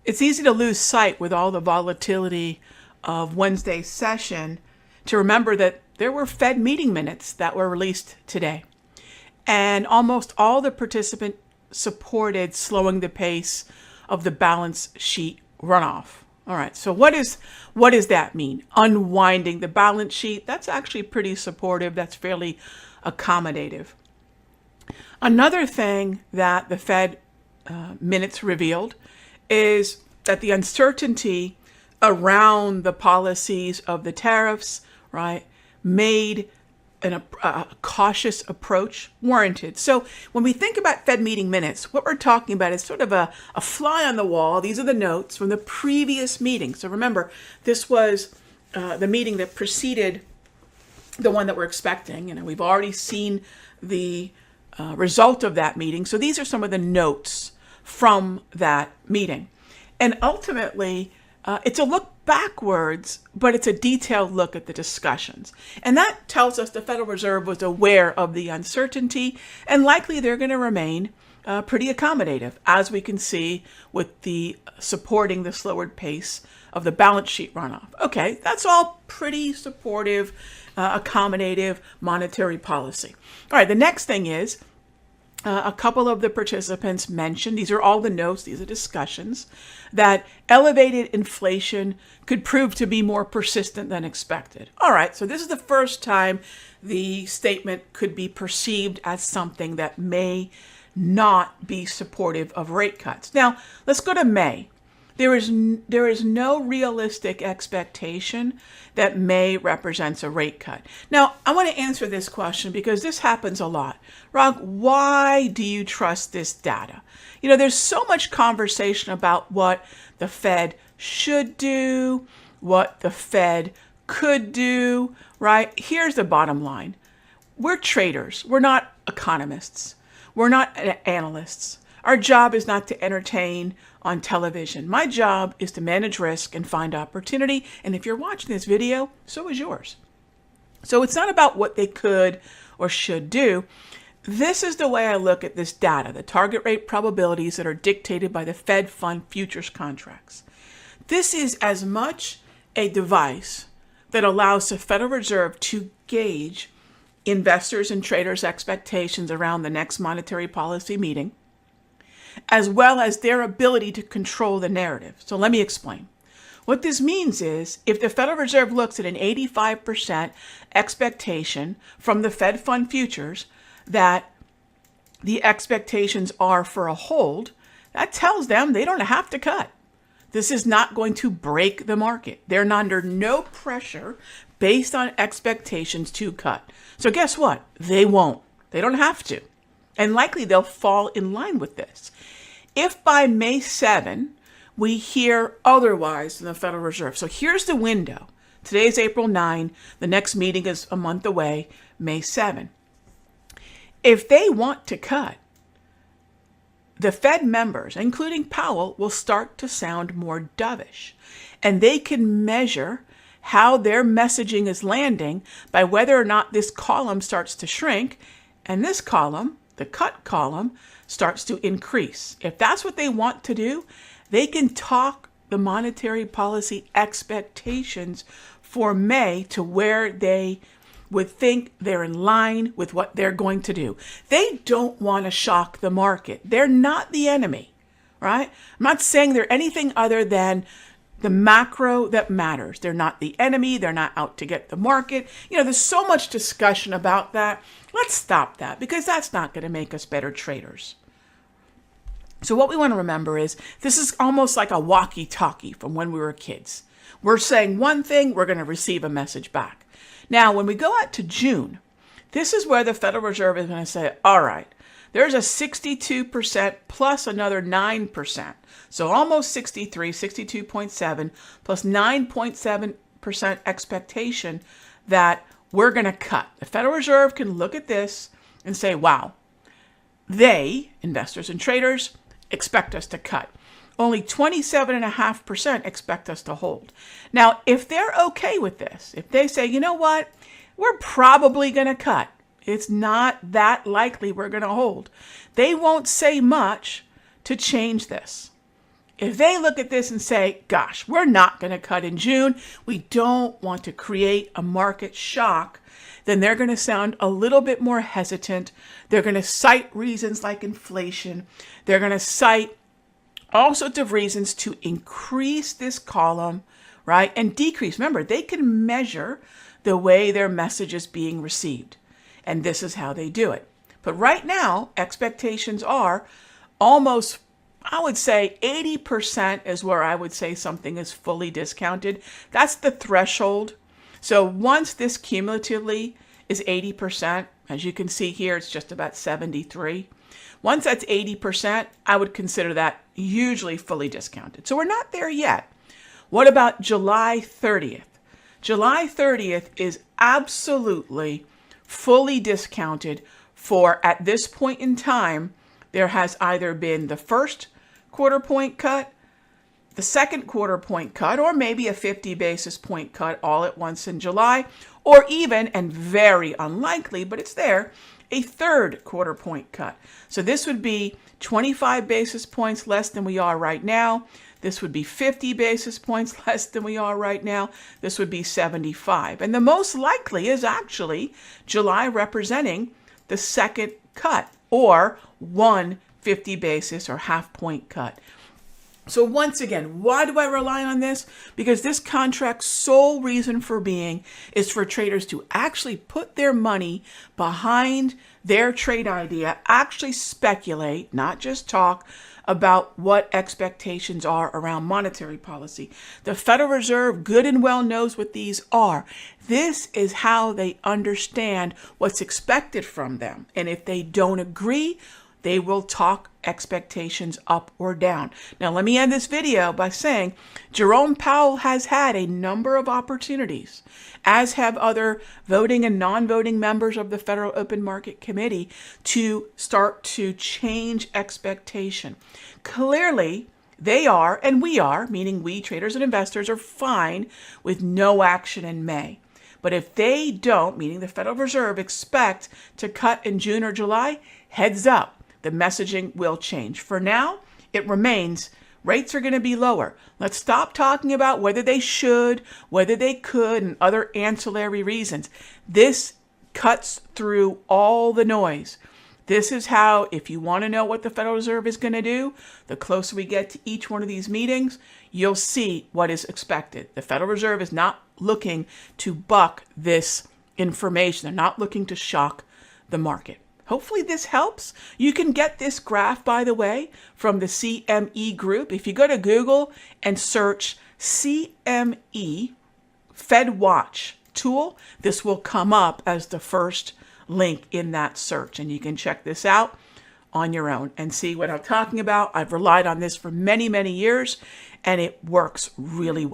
it's easy to lose sight with all the volatility of Wednesday's session to remember that there were Fed meeting minutes that were released today. And almost all the participants supported slowing the pace of the balance sheet runoff. All right, so what does that mean? Unwinding the balance sheet, that's actually pretty supportive. That's fairly accommodative. Another thing that the Fed minutes revealed is that the uncertainty around the policies of the tariffs, right, made a cautious approach warranted. So when we think about Fed meeting minutes, what we're talking about is sort of a fly on the wall. These are the notes from the previous meeting. So remember, this was the meeting that preceded the one that we're expecting. You know, we've already seen the result of that meeting. So these are some of the notes from that meeting. And ultimately, it's a look backwards, but it's a detailed look at the discussions. And that tells us the Federal Reserve was aware of the uncertainty, and likely they're going to remain pretty accommodative, as we can see with the supporting the slower pace of the balance sheet runoff. Okay, that's all pretty supportive, accommodative monetary policy. All right, the next thing is, a couple of the participants mentioned, these are all the notes, these are discussions, that elevated inflation could prove to be more persistent than expected. All right, so this is the first time the statement could be perceived as something that may not be supportive of rate cuts. Now, let's go to May. There is no realistic expectation that May represents a rate cut. Now, I want to answer this question because this happens a lot. Rag, why do you trust this data? You know, there's so much conversation about what the Fed should do, what the Fed could do, right? Here's the bottom line. We're traders. We're not economists. We're not analysts. Our job is not to entertain on television. My job is to manage risk and find opportunity. And if you're watching this video, so is yours. So it's not about what they could or should do. This is the way I look at this data, the target rate probabilities that are dictated by the Fed Fund futures contracts. This is as much a device that allows the Federal Reserve to gauge investors' and traders' expectations around the next monetary policy meeting, as well as their ability to control the narrative. So let me explain. What this means is if the Federal Reserve looks at an 85% expectation from the Fed Fund futures that the expectations are for a hold, that tells them they don't have to cut. This is not going to break the market. They're under no pressure based on expectations to cut. So guess what? They won't. They don't have to. And likely they'll fall in line with this. If by May 7, we hear otherwise in the Federal Reserve. So here's the window. Today's April 9. The next meeting is a month away, May 7. If they want to cut, the Fed members, including Powell, will start to sound more dovish. And they can measure how their messaging is landing by whether or not this column starts to shrink and this column, the cut column, starts to increase. If that's what they want to do, they can talk the monetary policy expectations for May to where they would think they're in line with what they're going to do. They don't want to shock the market. They're not the enemy, right? I'm not saying they're anything other than the macro that matters. They're not the enemy. They're not out to get the market. You know, there's so much discussion about that. Let's stop that because that's not going to make us better traders. So what we want to remember is this is almost like a walkie-talkie from when we were kids. We're saying one thing, we're going to receive a message back. Now, when we go out to June, this is where the Federal Reserve is going to say, all right, there's a 62% plus another 9%. So almost 63, 62.7 plus 9.7% expectation that we're going to cut. The Federal Reserve can look at this and say, wow, they, investors and traders, expect us to cut. Only 27.5% expect us to hold. Now, if they're okay with this, if they say, you know what, we're probably going to cut. It's not that likely we're going to hold. They won't say much to change this. If they look at this and say, gosh, we're not going to cut in June, we don't want to create a market shock, then they're going to sound a little bit more hesitant. They're going to cite reasons like inflation. They're going to cite all sorts of reasons to increase this column, right? And decrease. Remember, they can measure the way their message is being received. And this is how they do it. But right now, expectations are almost, I would say 80% is where I would say something is fully discounted. That's the threshold. So once this cumulatively is 80%, as you can see here, it's just about 73. Once that's 80%, I would consider that hugely fully discounted. So we're not there yet. What about July 30th? July 30th is absolutely fully discounted for, at this point in time, there has either been the first quarter point cut, the second quarter point cut, or maybe a 50 basis point cut all at once in July, or even, and very unlikely, but it's there, a third quarter point cut. So this would be 25 basis points less than we are right now. This would be 50 basis points less than we are right now. This would be 75. And the most likely is actually July representing the second cut, or one 50 basis or half point cut. So once again, why do I rely on this? Because this contract's sole reason for being is for traders to actually put their money behind their trade idea, actually speculate, not just talk about what expectations are around monetary policy. The Federal Reserve good and well knows what these are. This is how they understand what's expected from them. And if they don't agree, they will talk expectations up or down. Now, let me end this video by saying Jerome Powell has had a number of opportunities, as have other voting and non-voting members of the Federal Open Market Committee, to start to change expectation. Clearly, they are, and we are, meaning we traders and investors, are fine with no action in May. But if they don't, meaning the Federal Reserve, expect to cut in June or July, heads up. The messaging will change. For now, it remains rates are going to be lower. Let's stop talking about whether they should, whether they could, and other ancillary reasons. This cuts through all the noise. This is how, if you want to know what the Federal Reserve is going to do, the closer we get to each one of these meetings, you'll see what is expected. The Federal Reserve is not looking to buck this information. They're not looking to shock the market. Hopefully this helps. You can get this graph, by the way, from the CME group. If you go to Google and search CME Fed Watch tool, this will come up as the first link in that search. And you can check this out on your own and see what I'm talking about. I've relied on this for many, many years, and it works really well.